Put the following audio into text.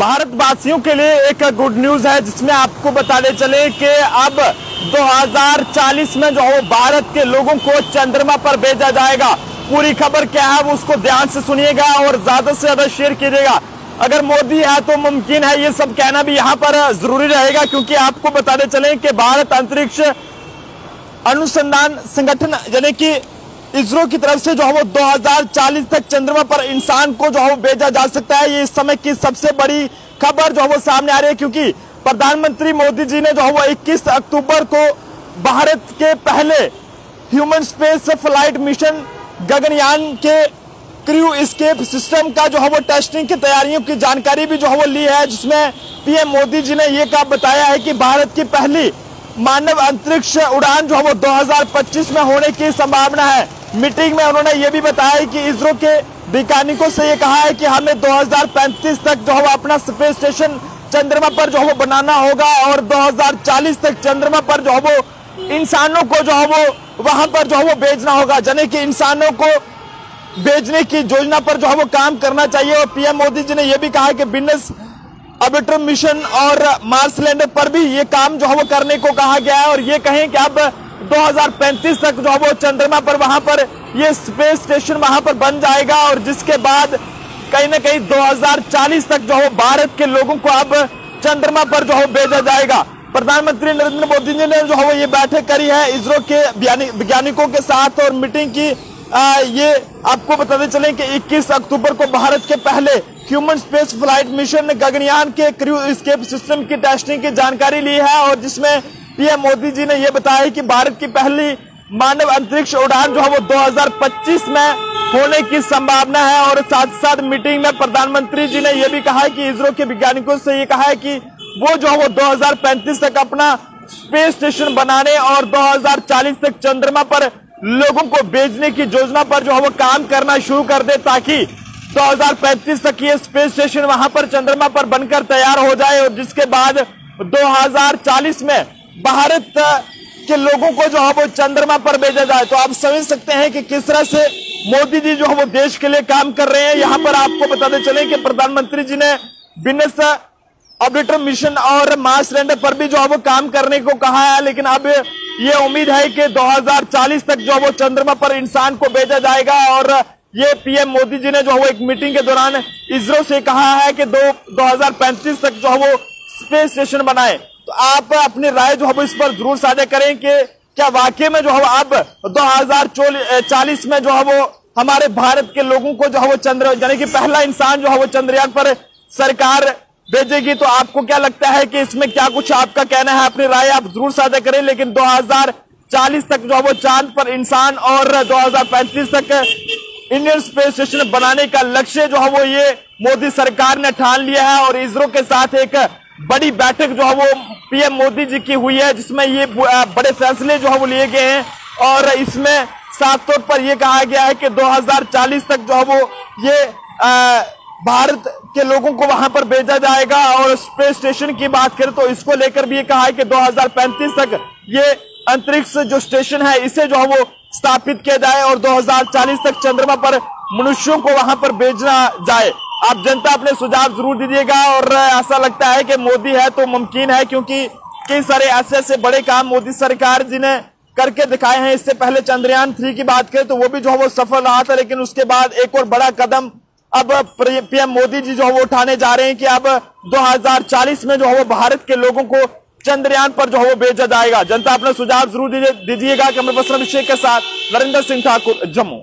भारतवासियों के लिए एक गुड न्यूज है, जिसमें आपको बताते चले कि अब 2040 में जो है भारत के लोगों को चंद्रमा पर भेजा जाएगा। पूरी खबर क्या है वो उसको ध्यान से सुनिएगा और ज्यादा से ज्यादा शेयर कीजिएगा। अगर मोदी है तो मुमकिन है, ये सब कहना भी यहाँ पर जरूरी रहेगा, क्योंकि आपको बताते चले कि भारत अंतरिक्ष अनुसंधान संगठन यानी कि इसरो की तरफ से जो है वो 2040 तक चंद्रमा पर इंसान को जो है भेजा जा सकता है। ये इस समय की सबसे बड़ी खबर जो है वो सामने आ रही है, क्योंकि प्रधानमंत्री मोदी जी ने जो है वो 21 अक्टूबर को भारत के पहले human space flight mission Gaganyaan के क्रू एस्केप सिस्टम का जो है वो टेस्टिंग की तैयारियों की जानकारी भी जो है वो ली है, जिसमें पीएम मोदी जी ने ये कहा बताया है कि भारत की पहली मानव अंतरिक्ष उड़ान जो है वो 2025 में होने की संभावना है। मीटिंग में उन्होंने ये भी बताया कि इसरो के वैज्ञानिकों से ये कहा है कि हमें 2035 तक जो है अपना स्पेस स्टेशन चंद्रमा पर जो है बनाना होगा और 2040 तक चंद्रमा पर जो है वो इंसानों को जो है वो वहां पर जो है वो भेजना होगा, यानी कि इंसानों को भेजने की योजना पर जो है वो काम करना चाहिए। और पीएम मोदी जी ने यह भी कहा कि वीनस ऑर्बिटर मिशन और मार्स लैंडर पर भी ये काम जो है वो करने को कहा गया है, और ये कहें कि अब 2035 तक जो है वो चंद्रमा पर वहां पर ये स्पेस स्टेशन वहां पर बन जाएगा, और जिसके बाद कहीं ना कहीं 2040 तक जो है भारत के लोगों को अब चंद्रमा पर जो है भेजा जाएगा। प्रधानमंत्री नरेंद्र मोदी जी ने जो है ये बैठक करी है इसरो के वैज्ञानिकों के साथ और मीटिंग की। ये आपको बताते चले कि 21 अक्टूबर को भारत के पहले human space flight mission Gaganyaan के क्रू एस्केप सिस्टम की टेस्टिंग की जानकारी ली है, और जिसमें पीएम मोदी जी ने यह बताया कि भारत की पहली मानव अंतरिक्ष उड़ान जो है वो 2025 में होने की संभावना है। और साथ साथ मीटिंग में प्रधानमंत्री जी ने यह भी कहा है कि इसरो के वैज्ञानिकों से ये कहा है कि वो जो है वो 2035 तक अपना स्पेस स्टेशन बनाने और 2040 तक चंद्रमा पर लोगों को भेजने की योजना पर जो है वो काम करना शुरू कर दे, ताकि 2035 तक ये स्पेस स्टेशन वहां पर चंद्रमा पर बनकर तैयार हो जाए, और जिसके बाद 2040 में भारत के लोगों को जो है वो चंद्रमा पर भेजा जाए। तो आप समझ सकते हैं कि किस तरह से मोदी जी जो है वो देश के लिए काम कर रहे हैं। यहाँ पर आपको बताते चले कि प्रधानमंत्री जी ने वीनस ऑर्बिटर मिशन और मार्स लैंडर पर भी जो है वो काम करने को कहा है, लेकिन अब ये उम्मीद है कि 2040 तक जो है वो चंद्रमा पर इंसान को भेजा जाएगा। और ये पीएम मोदी जी ने जो है वो एक मीटिंग के दौरान इसरो से कहा है कि 2035 तक जो है वो स्पेस स्टेशन बनाए। तो आप अपनी राय जो है वो इस पर जरूर साझा करें कि क्या वाकई में जो है अब 2040 में जो है वो हमारे भारत के लोगों को जो है वो चंद्र यानी कि पहला इंसान जो है वो चंद्रयान पर सरकार भेजेगी। तो आपको क्या लगता है कि इसमें क्या कुछ आपका कहना है? अपनी राय आप जरूर साझा करें। लेकिन 2040 तक जो है वो चांद पर इंसान और 2035 तक इंडियन स्पेस स्टेशन बनाने का लक्ष्य जो है वो ये मोदी सरकार ने ठान लिया है, और इसरो के साथ एक बड़ी बैठक जो है वो पीएम मोदी जी की हुई है, जिसमें ये बड़े फैसले जो है वो लिए गए हैं। और इसमें साफ तौर पर यह कहा गया है कि 2040 तक जो है वो ये भारत के लोगों को वहां पर भेजा जाएगा। और स्पेस स्टेशन की बात करें तो इसको लेकर भी ये कहा है कि 2035 तक ये अंतरिक्ष जो स्टेशन है इसे जो है वो स्थापित किया जाए और 2040 तक चंद्रमा पर मनुष्यों को वहां पर भेजना जाए। आप जनता अपने सुझाव जरूर दीजिएगा, और ऐसा लगता है कि मोदी है तो मुमकिन है, क्योंकि कई सारे ऐसे बड़े काम मोदी सरकार जी ने करके दिखाए हैं। इससे पहले चंद्रयान 3 की बात करें तो वो भी जो है वो सफल रहा था, लेकिन उसके बाद एक और बड़ा कदम अब पीएम मोदी जी जो है वो उठाने जा रहे हैं कि अब 2040 में जो है वो भारत के लोगों को चंद्रयान पर जो है वो भेजा जाएगा। जनता अपना सुझाव जरूर दीजिएगा। कैमरा पर्सन अभिषेक के साथ नरेंद्र सिंह ठाकुर, जम्मू।